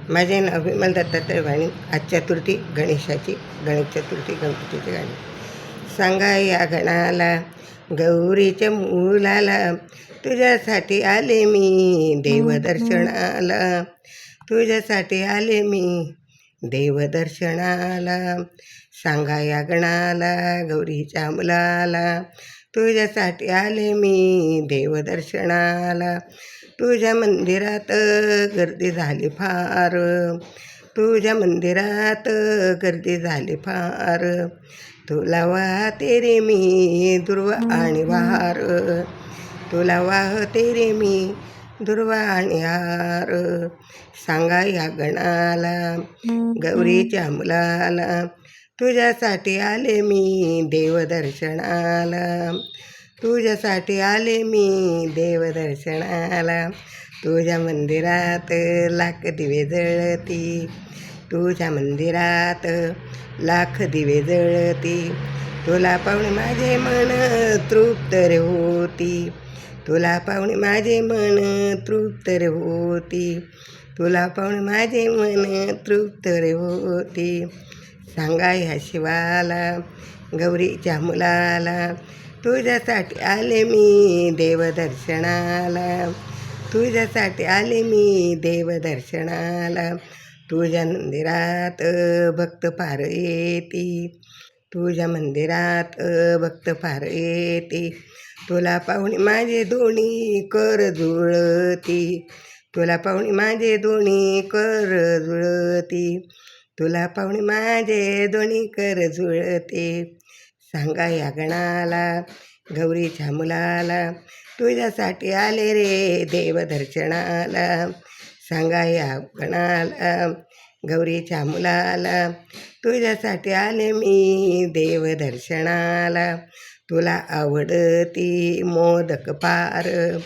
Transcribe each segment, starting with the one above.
माझे नाव विमल दत्तात्रय वाणी. आज चतुर्थी गणेशाची, गणेश चतुर्थी, गणपतीची गाणी. सांगा या गणाला, गौरीच्या मुलाला, तुझ्यासाठी आले मी देवदर्शनाला. तुझ्यासाठी आले मी देवदर्शनाला. सांगा या गणाला, गौरीच्या मुलाला, तुझ्यासाठी आले मी देवदर्शनाला. तुझ्या मंदिरात गर्दी झाली फार, तुझ्या मंदिरात गर्दी झाली फार. तुला वाहते रे मी दुर्वा आणि वार, तुला वाहते रे मी दुर्वा आणि हार. सांगा या गणाला, गौरीच्या मुलाला, तुझ्यासाठी आले मी देवदर्शनाला. तुझ्यासाठी आले मी देवदर्शनाला. तुझ्या मंदिरात लाख दिवे जळती, तुझ्या मंदिरात लाख दिवे जळती. तुला पाहुणे माझे मन तृप्त रे होती, तुला पाहुणे माझे मन तृप्त रे होती. तुला पाहुणे माझे मन तृप्त रे होती. सांगा ह्या शिवाला, गौरीच्या मुलाला, तुझ्यासाठी आले मी देवदर्शनाला. तुझ्यासाठी आले मी देवदर्शनाला. तुझ्या मंदिरात भक्त फार येती, तुझ्या मंदिरात भक्त फार येते. तुला पाहुणे माझे दोन्ही कर जुळती, तुला पाहुणे माझे दोन्ही कर जुळती. तुला पाहुणे माझे दोन्ही कर जुळते. सांगा या गणाला, गौरीच्या मुलाला, तुझ्यासाठी आले रे देवदर्शनाला. सांगा या गणाला, गौरीच्या मुलाला, तुझ्यासाठी आले मी देवदर्शनाला. तुला आवडती मोदक पार,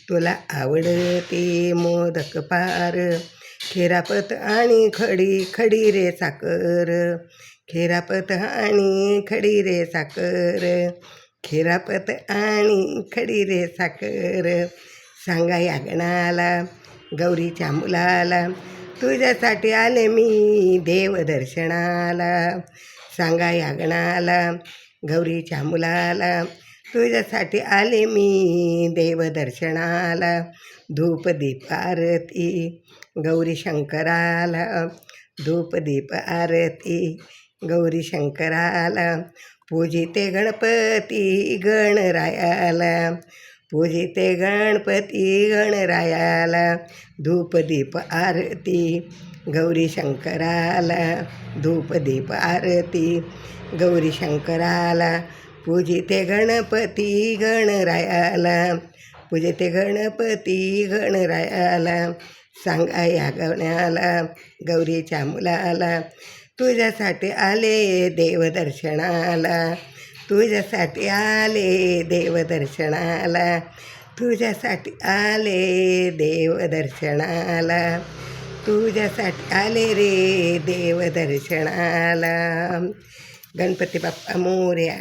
तुला आवडती मोदक पार. खिरापत आणि खडी, खडी रे साखर, खिरापत आणि खडी रे साखर, खिरापत आणि खडी रे साखर. सांगा या गणाला, गौरीच्या मुलाला, तुझ्यासाठी आले मी देवदर्शनाला. सांगा या गणाला, गौरीच्या मुलाला, तुझ्यासाठी आले मी देवदर्शनाला. धूप दीप आरती गौरी शंकराला, धूप दीप आरती गौरी शंकराला. पूजिते गणपती गणरायाला, पूजिते गणपती गणरायाला. धूप दीप आरती गौरी शंकराला, धूप दीप आरती गौरी शंकराला. पूजिते गणपती गणरायाला, पूजिते गणपती गणरायाला. सांगा या गणाला, गौरीच्या मुलाला, तुझ्यासाठी आले देवदर्शनाला. तुझ्यासाठी आले देवदर्शनाला. तुझ्यासाठी आले देवदर्शनाला. तुझ्यासाठी आले रे देवदर्शनाला. गणपती बाप्पा मोरया.